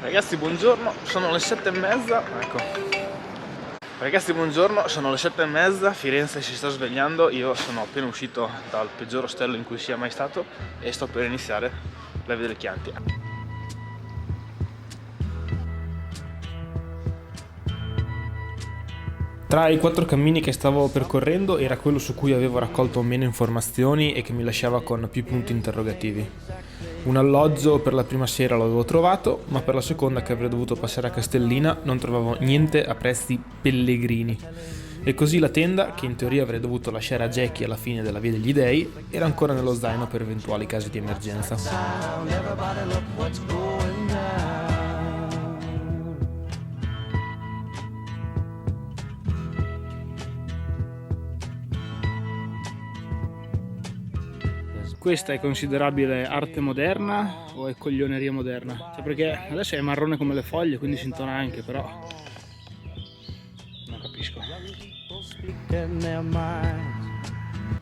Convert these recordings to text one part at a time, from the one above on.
Ragazzi, buongiorno, sono le 7:30, ecco. Ragazzi, buongiorno, sono le 7:30, Firenze si sta svegliando, io sono appena uscito dal peggior ostello in cui sia mai stato e sto per iniziare la via del Chianti. Tra i 4 cammini che stavo percorrendo era quello su cui avevo raccolto meno informazioni e che mi lasciava con più punti interrogativi. Un alloggio per la prima sera l'avevo trovato, ma per la seconda, che avrei dovuto passare a Castellina, non trovavo niente a prezzi pellegrini. E così la tenda, che in teoria avrei dovuto lasciare a Jackie alla fine della Via degli Dei, era ancora nello zaino per eventuali casi di emergenza. Questa è considerabile arte moderna o è coglioneria moderna? Cioè, perché adesso è marrone come le foglie, quindi si intona anche, però non capisco.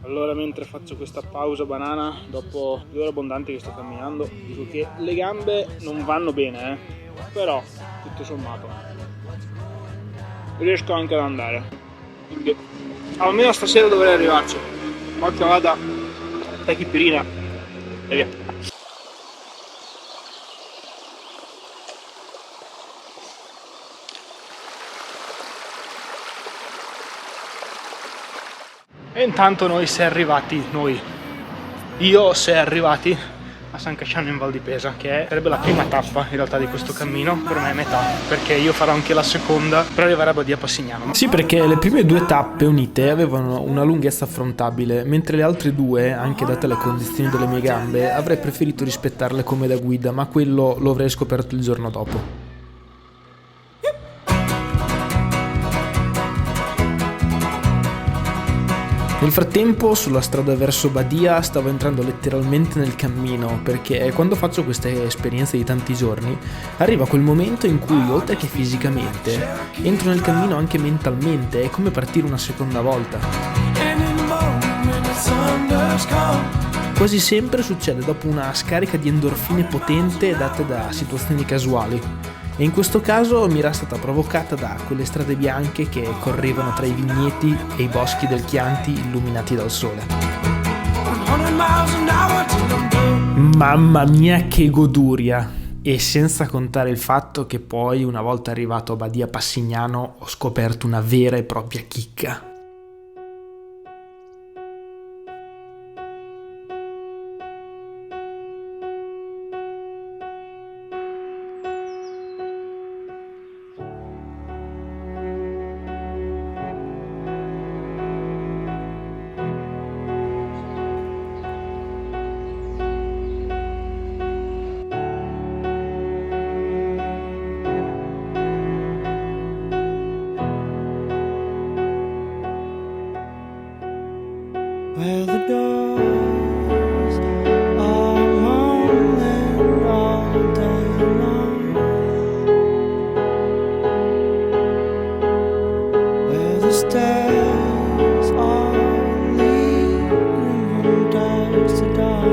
Allora, mentre faccio questa pausa banana dopo 2 ore abbondanti che sto camminando, dico che le gambe non vanno bene, però tutto sommato riesco anche ad andare, quindi almeno stasera dovrei arrivarci. Poi che vada tachipirina e via. E intanto sei arrivati a San Casciano in Val di Pesa, che sarebbe la prima tappa in realtà di questo cammino. Per me è metà, perché io farò anche la seconda per arrivare a Badia Passignano. Sì, perché le prime 2 tappe unite avevano una lunghezza affrontabile, mentre le altre 2, anche date le condizioni delle mie gambe, avrei preferito rispettarle come da guida, ma quello lo avrei scoperto il giorno dopo. Nel frattempo, sulla strada verso Badia stavo entrando letteralmente nel cammino, perché quando faccio queste esperienze di tanti giorni arriva quel momento in cui, oltre che fisicamente, entro nel cammino anche mentalmente. È come partire una seconda volta. Quasi sempre succede dopo una scarica di endorfine potente date da situazioni casuali. E in questo caso mi era stata provocata da quelle strade bianche che correvano tra i vigneti e i boschi del Chianti illuminati dal sole. Mamma mia, che goduria! E senza contare il fatto che poi, una volta arrivato a Badia Passignano, ho scoperto una vera e propria chicca. Where the doors are moaning all day long, where the stairs are leading from dark to dark,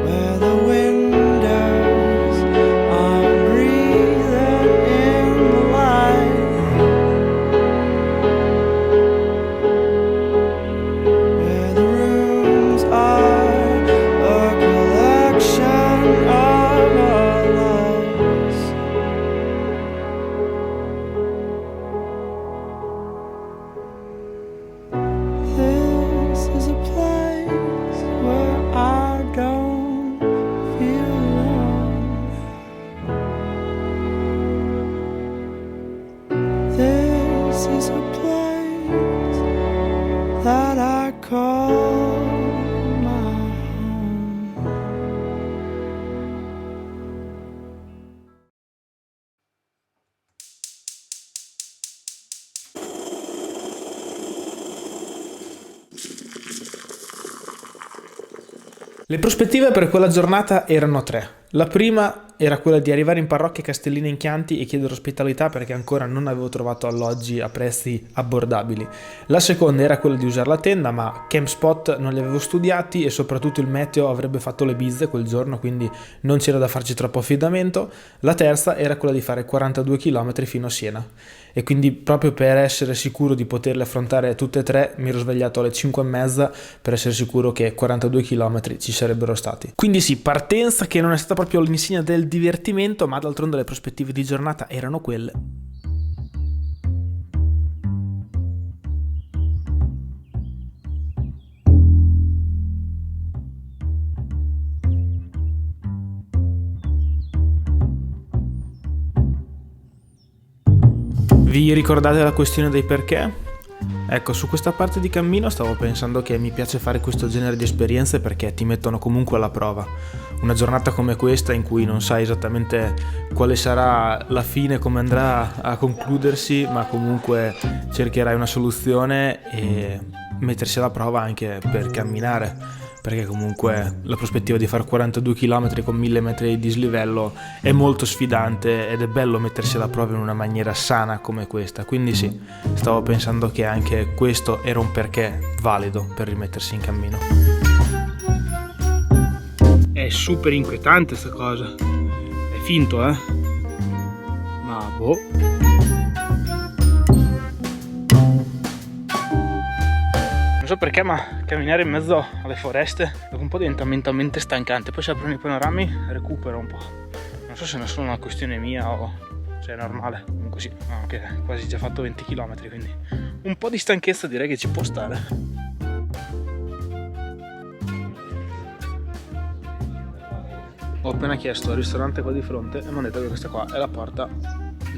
where the windows are breathing in the light. This is a place that I call my home. Le prospettive per quella giornata erano 3. La prima era quella di arrivare in parrocchia Castellina in Chianti e chiedere ospitalità perché ancora non avevo trovato alloggi a prezzi abbordabili. La seconda era quella di usare la tenda, ma camp spot non li avevo studiati e soprattutto il meteo avrebbe fatto le bizze quel giorno, quindi non c'era da farci troppo affidamento. La terza era quella di fare 42 km fino a Siena e quindi proprio per essere sicuro di poterle affrontare tutte e tre mi ero svegliato alle 5:30 per essere sicuro che 42 km ci sarebbero stati. Quindi sì, partenza che non è stata proprio l'insegna del divertimento, ma d'altronde le prospettive di giornata erano quelle. Vi ricordate la questione dei perché? Ecco, su questa parte di cammino stavo pensando che mi piace fare questo genere di esperienze perché ti mettono comunque alla prova. Una giornata come questa in cui non sai esattamente quale sarà la fine, come andrà a concludersi, ma comunque cercherai una soluzione e mettersi alla prova anche per camminare. Perché comunque la prospettiva di fare 42 km con 1000 metri di dislivello è molto sfidante ed è bello mettersi alla prova in una maniera sana come questa. Quindi sì, stavo pensando che anche questo era un perché valido per rimettersi in cammino. È super inquietante sta cosa. È finto, ma boh. Non so perché, ma camminare in mezzo alle foreste dopo un po' diventa mentalmente stancante. Poi si aprono i panorami, recupero un po'. Non so se è solo una questione mia o se è normale. Comunque sì, ho anche quasi già fatto 20 km, quindi un po' di stanchezza direi che ci può stare. Ho appena chiesto al ristorante qua di fronte e mi hanno detto che questa qua è la porta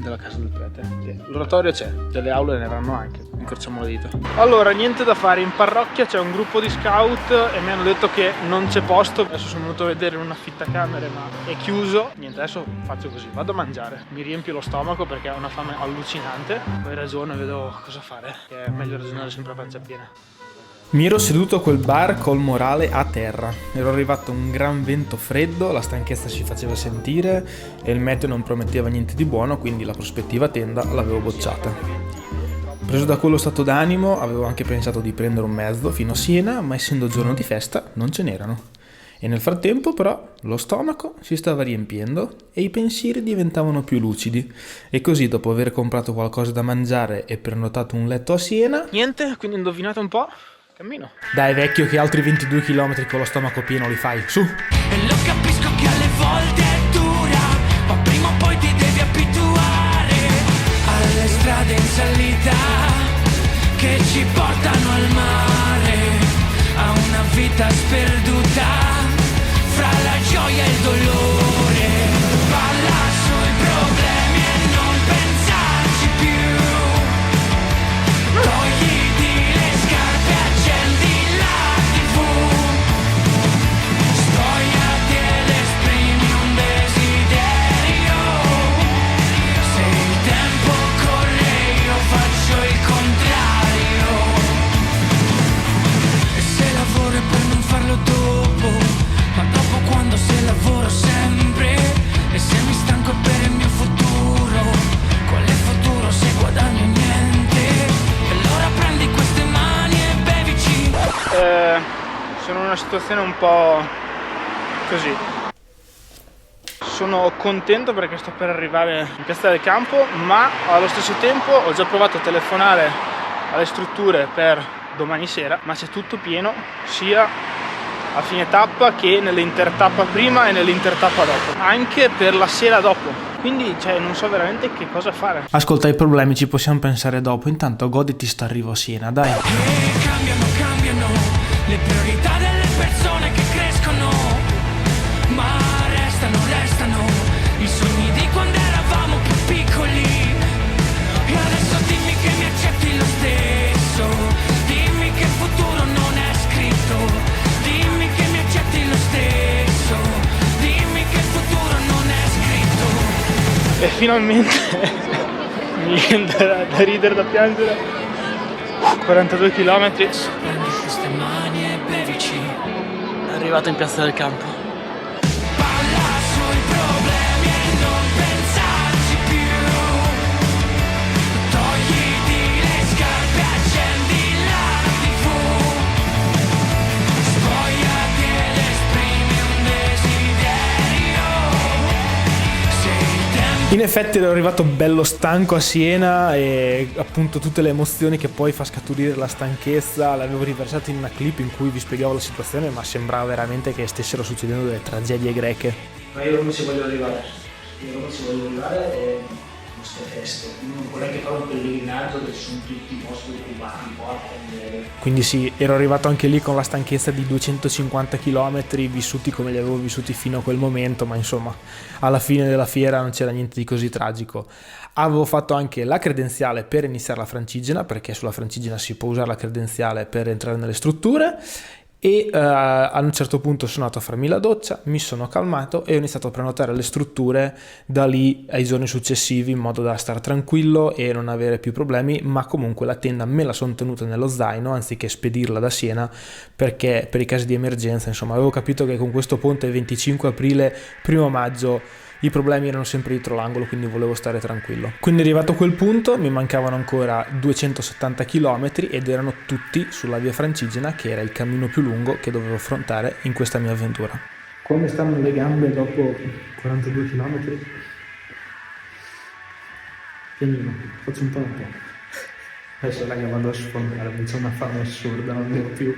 della casa del prete. L'oratorio c'è, delle aule ne avranno anche, incrociamo le dita. Allora, niente da fare, in parrocchia c'è un gruppo di scout e mi hanno detto che non c'è posto. Adesso sono venuto a vedere un affittacamere ma è chiuso. Niente, adesso faccio così, vado a mangiare, mi riempio lo stomaco perché ho una fame allucinante. Poi ragiono e vedo cosa fare, che è meglio ragionare sempre a pancia piena. Mi ero seduto a quel bar col morale a terra. Ero arrivato un gran vento freddo, la stanchezza si faceva sentire e il meteo non prometteva niente di buono, quindi la prospettiva tenda l'avevo bocciata. Preso da quello stato d'animo, avevo anche pensato di prendere un mezzo fino a Siena, ma essendo giorno di festa non ce n'erano. E nel frattempo però lo stomaco si stava riempiendo e i pensieri diventavano più lucidi. E così, dopo aver comprato qualcosa da mangiare e prenotato un letto a Siena... Niente, quindi indovinate un po'? Cammino. Dai vecchio, che altri 22 km con lo stomaco pieno li fai, su! E lo capisco che alle volte è dura, ma prima o poi ti devi abituare alle strade in salita che ci portano al mare, a una vita sperduta fra la gioia e il dolore. Balla sui problemi e non pensarci più, togliti le scarpe, accendi la TV, spogliati ed esprimi un desiderio. Se il tempo corre io faccio il contrario, e se lavoro è per non farlo dopo, ma dopo quando se lavoro sempre, e se mi stanco è per il mio futuro, quale futuro se guadagno niente? E allora prendi queste mani e bevici. Sono in una situazione un po' così. Sono contento perché sto per arrivare in Piazza del Campo, ma allo stesso tempo ho già provato a telefonare alle strutture per domani sera, ma c'è tutto pieno, sia a fine tappa che nell'intertappa prima e nell'intertappa dopo, anche per la sera dopo. Quindi non so veramente che cosa fare. Ascolta, i problemi ci possiamo pensare dopo, intanto goditi sta arrivo a Siena, dai. E cambiano le priorità delle persone che crescono, ma restano i sogni di quando eravamo più piccoli. E adesso dimmi che mi accetti lo stesso, dimmi che il futuro non è scritto, dimmi che mi accetti lo stesso, dimmi che il futuro non è scritto. E finalmente mi viene da ridere, da piangere. 42 km. Prendi queste mani e bevici. Arrivato in Piazza del Campo. Balla sui effetti ero arrivato bello stanco a Siena e appunto tutte le emozioni che poi fa scaturire la stanchezza l'avevo riversato in una clip in cui vi spiegavo la situazione, ma sembrava veramente che stessero succedendo delle tragedie greche. Ma io non ci voglio arrivare, e queste feste, non vorrei che fare un pellegrinaggio dove ci sono tutti i posti occupati, Quindi sì, ero arrivato anche lì con la stanchezza di 250 km vissuti come li avevo vissuti fino a quel momento, ma insomma alla fine della fiera non c'era niente di così tragico. Avevo fatto anche la credenziale per iniziare la Francigena, perché sulla Francigena si può usare la credenziale per entrare nelle strutture, e a un certo punto sono andato a farmi la doccia, mi sono calmato e ho iniziato a prenotare le strutture da lì ai giorni successivi in modo da stare tranquillo e non avere più problemi, ma comunque la tenda me la sono tenuta nello zaino anziché spedirla da Siena, perché per i casi di emergenza, insomma, avevo capito che con questo ponte 25 aprile, 1 maggio i problemi erano sempre dietro l'angolo, quindi volevo stare tranquillo. Quindi arrivato a quel punto mi mancavano ancora 270 km ed erano tutti sulla via Francigena, che era il cammino più lungo che dovevo affrontare in questa mia avventura. Come stanno le gambe dopo 42 km? Pianino, faccio un po'. Adesso raga vado a sfondare, c'è una fame assurda, non devo più.